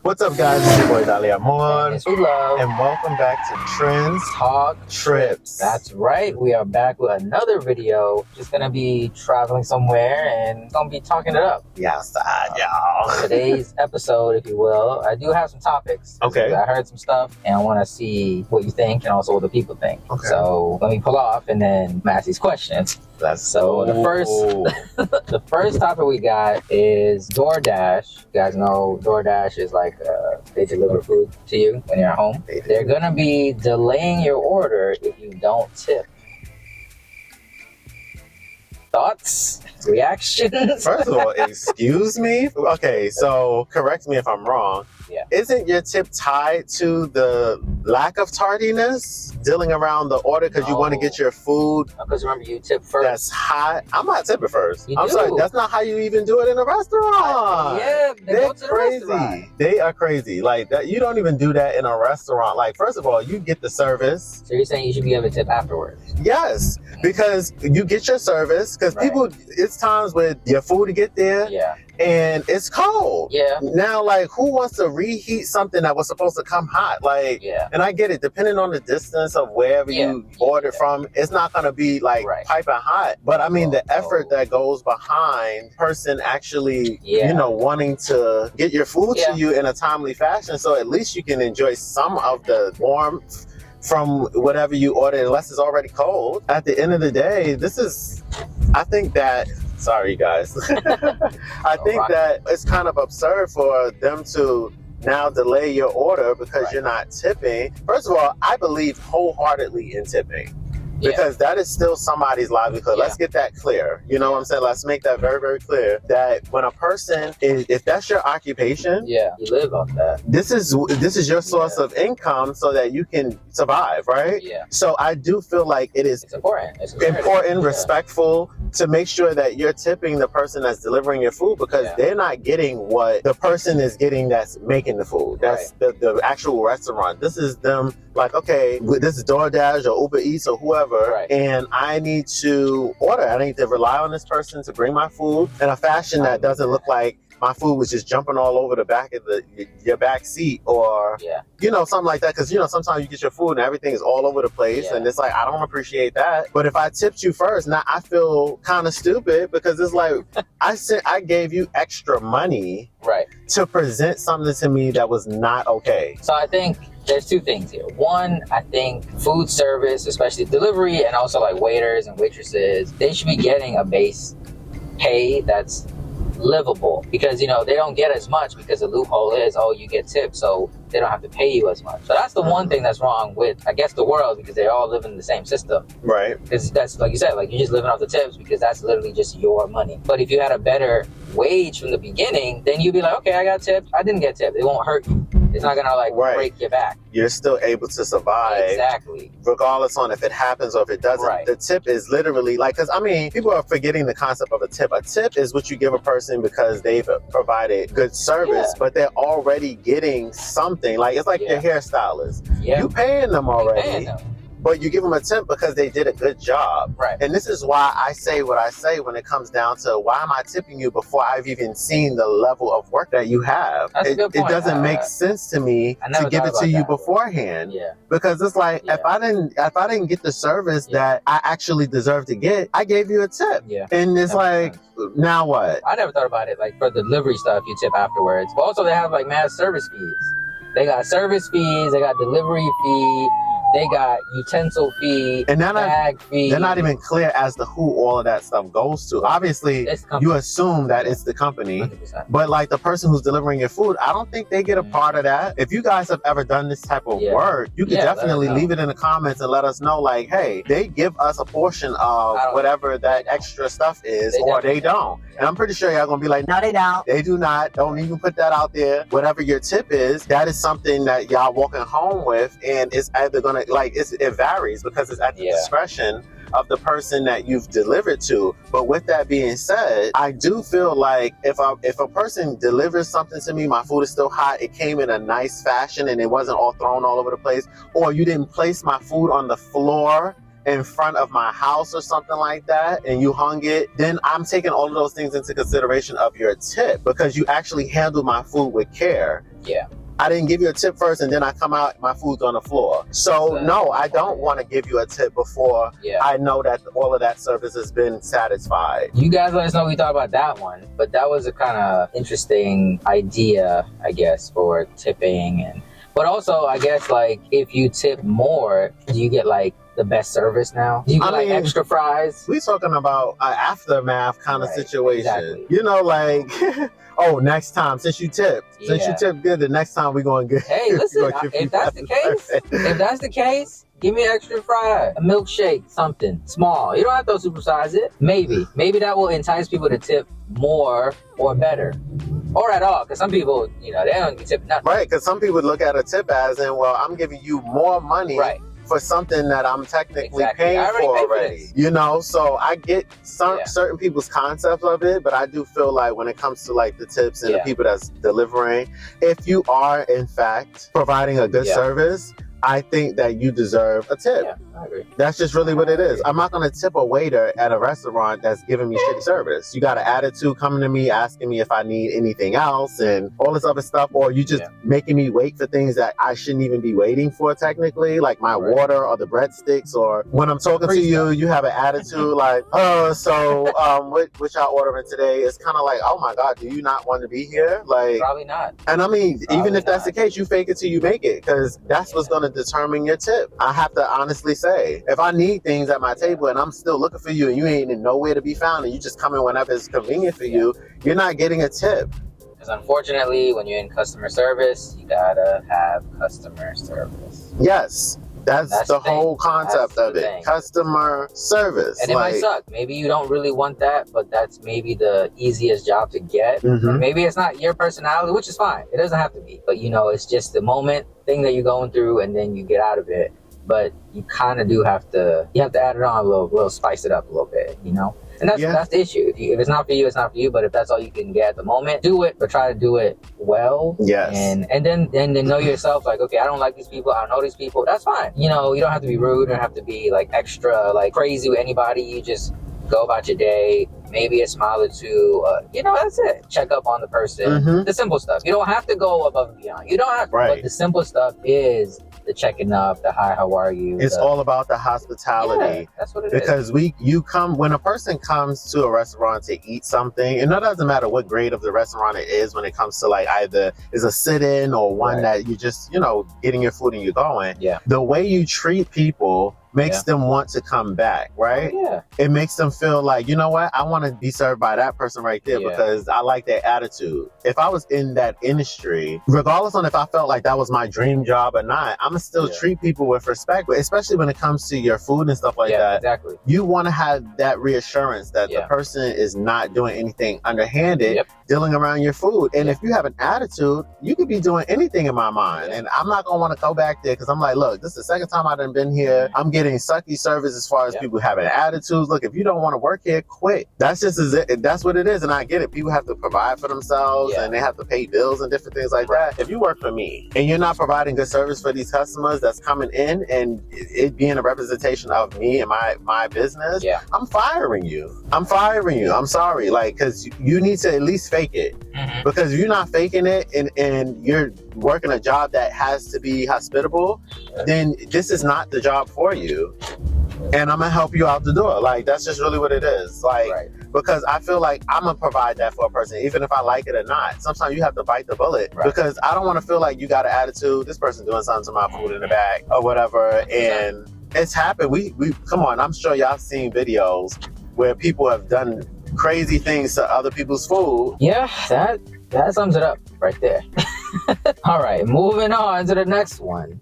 What's up, guys? It's your boy Dali Amor. Yes, we love. And welcome back to Trends Talk Trips. That's right. We are back with another video. Just gonna be traveling somewhere and gonna be talking it up. We outside, y'all. Today's episode, if you will, I do have some topics. Okay. I heard some stuff and I want to see what you think and also what the people think. Okay. So let me pull off and then ask these questions. So the first topic we got is Doordash. You guys know Doordash is like they deliver food to you when you're at home. They're gonna be delaying your order if you don't tip. Thoughts? Reactions? First of all, excuse me? Okay, so correct me if I'm wrong. Yeah. Isn't your tip tied to the lack of tardiness? Dealing around the order because you want to get your food Because remember, you tip first. that's hot. I'm not tipping first. You I'm do. sorry, that's not how you even do it in a restaurant. Yeah, they They're go to the crazy. restaurant. They are crazy. Like that, you don't even do that in a restaurant. Like, first of all, you get the service. So you're saying you should be able to tip afterwards? Yes, because you get your service. Because Right. people, it's times with your food to get there, Yeah. and it's cold. Yeah. Now, like, who wants to reheat something that was supposed to come hot? Like, Yeah. and I get it, depending on the distance of wherever you ordered from, it's not going to be like piping hot. But I mean, the effort that goes behind person actually, you know, wanting to get your food to you in a timely fashion, so at least you can enjoy some of the warmth from whatever you ordered, unless it's already cold. At the end of the day, I think that, sorry you guys, I think that it's kind of absurd for them to now delay your order because you're not tipping. First of all, I believe wholeheartedly in tipping. Because that is still somebody's livelihood. Let's get that clear. You know what I'm saying? Let's make that very, very clear that when a person is, if that's your occupation, you live off that. This is your source of income so that you can survive, right? Yeah. So I do feel like it's important. It's important, respectful to make sure that you're tipping the person that's delivering your food because they're not getting what the person is getting that's making the food. That's the actual restaurant. This is them like, okay, this is Doordash or Uber Eats or whoever, and I need to order. I need to rely on this person to bring my food in a fashion that doesn't look like my food was just jumping all over the back of your back seat or, you know, something like that. Because, you know, sometimes you get your food and everything is all over the place. And it's like, I don't appreciate that. But if I tipped you first, now I feel kind of stupid because it's like, I gave you extra money to present something to me that was not okay. So I think there's two things here. One, I think food service, especially delivery and also like waiters and waitresses, they should be getting a base pay that's livable because, you know, they don't get as much because the loophole is, oh, you get tips, so they don't have to pay you as much. So that's the one thing that's wrong with, I guess, the world because they all live in the same system. Right. Because that's, like you said, like you're just living off the tips because that's literally just your money. But if you had a better wage from the beginning, then you'd be like, okay, I got tipped, I didn't get tipped. It won't hurt you. It's not gonna like break your back. You're still able to survive. Exactly. Regardless on if it happens or if it doesn't. The tip is literally like, because I mean, people are forgetting the concept of a tip. A tip is what you give a person because they've provided good service, but they're already getting something. Like, it's like your hairstylist. You paying them already. But you give them a tip because they did a good job. And this is why I say what I say when it comes down to why am I tipping you before I've even seen the level of work that you have. It doesn't make sense to me to give it to you beforehand. Because it's like if I didn't get the service that I actually deserve to get, I gave you a tip. And it's like, now what? I never thought about it. Like for delivery stuff, you tip afterwards. But also they have like mass service fees. They got service fees, they got delivery fee, they got utensil fee, and bag fee. They're not even clear as to who all of that stuff goes to. Obviously, you assume that it's the company, 100%. But like the person who's delivering your food, I don't think they get a part of that. If you guys have ever done this type of work, you could definitely leave it in the comments and let us know, like, hey, they give us a portion of whatever that extra stuff is, or they don't. And I'm pretty sure y'all gonna be like, no, they don't. They do not. Don't even put that out there. Whatever your tip is, that is something that y'all walking home with, and it's either gonna, like, it varies because it's at the discretion of the person that you've delivered to. But with that being said, I do feel like if a person delivers something to me, my food is still hot, it came in a nice fashion and it wasn't all thrown all over the place, or you didn't place my food on the floor in front of my house or something like that, and you hung it, then I'm taking all of those things into consideration of your tip, because you actually handled my food with care. Yeah. I didn't give you a tip first, and then I come out, my food's on the floor. So no, I don't want to give you a tip before I know that all of that service has been satisfied. You guys let us know what you thought about that one, but that was a kind of interesting idea, I guess, for tipping. But also, I guess, like, if you tip more, do you get, like, the best service now? Do you get, like, extra fries? We talking about an aftermath kind of situation. Exactly. You know, like, oh, next time, since you tipped good, the next time we're going to get... Hey, listen, if that's the case, give me an extra fry, a milkshake, something small. You don't have to supersize it. Maybe that will entice people to tip more or better. Or at all, because some people, you know, they don't tip nothing. Right, because some people look at a tip as in, well, I'm giving you more money for something that I'm technically paying for already. You know, so I get certain people's concepts of it, but I do feel like when it comes to like the tips and the people that's delivering, if you are in fact providing a good service, I think that you deserve a tip. Yeah, I agree. That's just really what it is. I'm not going to tip a waiter at a restaurant that's giving me shitty service. You got an attitude coming to me, asking me if I need anything else and all this other stuff, or you just making me wait for things that I shouldn't even be waiting for technically, like my water or the breadsticks, or when I'm talking to you, you have an attitude like, what y'all ordering today? It's kind of like, oh my God, do you not want to be here? Like, probably not. And I mean, even if that's the case, you fake it till you make it, because that's what's going to determine your tip. I have to honestly say, if I need things at my table and I'm still looking for you and you ain't nowhere to be found and you just come in whenever it's convenient for you, you're not getting a tip. Because unfortunately, when you're in customer service, you gotta have customer service. Yes. That's the whole concept of it. Customer service. And it might suck. Maybe you don't really want that, but that's maybe the easiest job to get. And maybe it's not your personality, which is fine. It doesn't have to be. But, you know, it's just the moment thing that you're going through and then you get out of it. But you kind of do have to, add it on a little, spice it up a little bit, you know? And that's the issue. If it's not for you, it's not for you. But if that's all you can get at the moment, do it, but try to do it well. Yes. And then know yourself, like, okay, I don't like these people. I don't know these people. That's fine. You know, you don't have to be rude. You don't have to be like extra, like crazy with anybody. You just go about your day. Maybe a smile or two. You know, that's it. Check up on the person. The simple stuff. You don't have to go above and beyond. You don't have to. But the simple stuff is the checking up, the hi, how are you? It's all about the hospitality. Yeah, that's what it is. Because when a person comes to a restaurant to eat something, and it doesn't matter what grade of the restaurant it is when it comes to like either is a sit-in or one that you just, you know, getting your food and you're going. Yeah. The way you treat people makes them want to come back, right? It makes them feel like, you know what, I want to be served by that person right there because I like their attitude. If I was in that industry, regardless on if I felt like that was my dream job or not, I'm gonna still treat people with respect, but especially when it comes to your food and stuff like that. Exactly. You want to have that reassurance that the person is not doing anything underhanded, dealing around your food. And if you have an attitude, you could be doing anything in my mind. And I'm not gonna want to go back there because I'm like, look, this is the second time I've been here. I'm getting sucky service as far as people having attitudes. Look, if you don't want to work here, quit. That's what it is. And I get it. People have to provide for themselves and they have to pay bills and different things like that. If you work for me and you're not providing good service for these customers that's coming in and it being a representation of me and my business, I'm firing you. I'm sorry. Like, because you need to at least fake it. Because if you're not faking it and you're working a job that has to be hospitable, then this is not the job for you. And I'm gonna help you out the door. Like, that's just really what it is. Like, because I feel like I'm gonna provide that for a person, even if I like it or not. Sometimes you have to bite the bullet because I don't want to feel like you got an attitude. This person doing something to my food in the back or whatever. And it's happened. We come on. I'm sure y'all seen videos where people have done crazy things to other people's food. Yeah, that sums it up right there. All right, moving on to the next one.